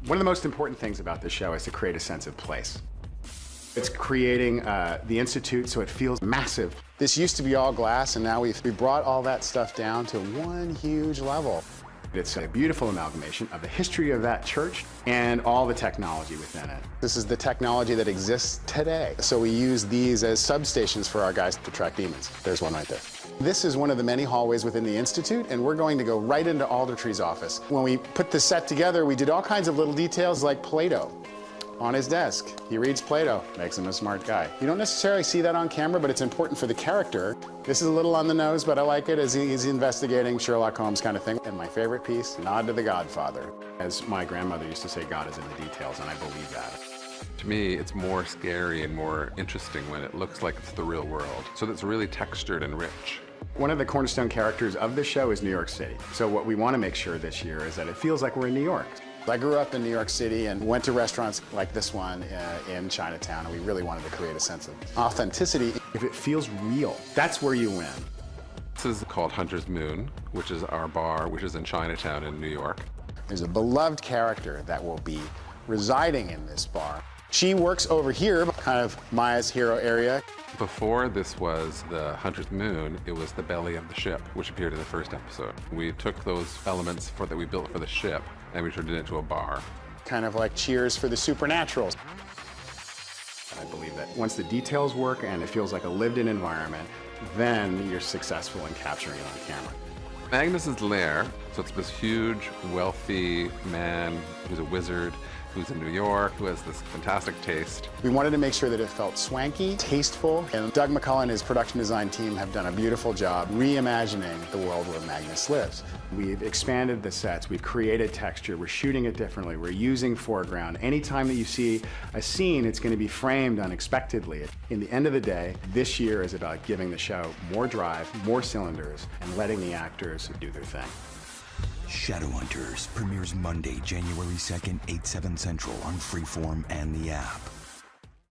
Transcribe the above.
One of the most important things about this show is to create a sense of place. It's creating the Institute so it feels massive. This used to be all glass, and now we brought all that stuff down to one huge level. It's a beautiful amalgamation of the history of that church and all the technology within it. This is the technology that exists today. So we use these as substations for our guys to track demons. There's one right there. This is one of the many hallways within the Institute, and we're going to go right into Aldertree's office. When we put the set together, we did all kinds of little details like Plato on his desk. He reads Plato, makes him a smart guy. You don't necessarily see that on camera, but it's important for the character. This is a little on the nose, but I like it as he's investigating Sherlock Holmes kind of thing. And my favorite piece, nod to the Godfather. As my grandmother used to say, God is in the details, and I believe that. To me, it's more scary and more interesting when it looks like it's the real world. So that's really textured and rich. One of the cornerstone characters of the show is New York City. So what we want to make sure this year is that it feels like we're in New York. I grew up in New York City and went to restaurants like this one in Chinatown, and we really wanted to create a sense of authenticity. If it feels real, that's where you win. This is called Hunter's Moon, which is our bar, which is in Chinatown in New York. There's a beloved character that will be residing in this bar. She works over here, kind of Maya's hero area. Before this was the Hunter's Moon, it was the belly of the ship, which appeared in the first episode. We took those elements that we built for the ship, and we turned it into a bar. Kind of like Cheers for the supernatural. I believe that once the details work and it feels like a lived-in environment, then you're successful in capturing it on camera. Magnus's lair, so it's this huge, wealthy man who's a wizard, who's in New York, who has this fantastic taste. We wanted to make sure that it felt swanky, tasteful, and Doug McCullough and his production design team have done a beautiful job reimagining the world where Magnus lives. We've expanded the sets, we've created texture, we're shooting it differently, we're using foreground. Anytime that you see a scene, it's going to be framed unexpectedly. In the end of the day, this year is about giving the show more drive, more cylinders, and letting the actors do their thing. Shadowhunters premieres Monday, January 2nd, 8/7 Central on Freeform and the app.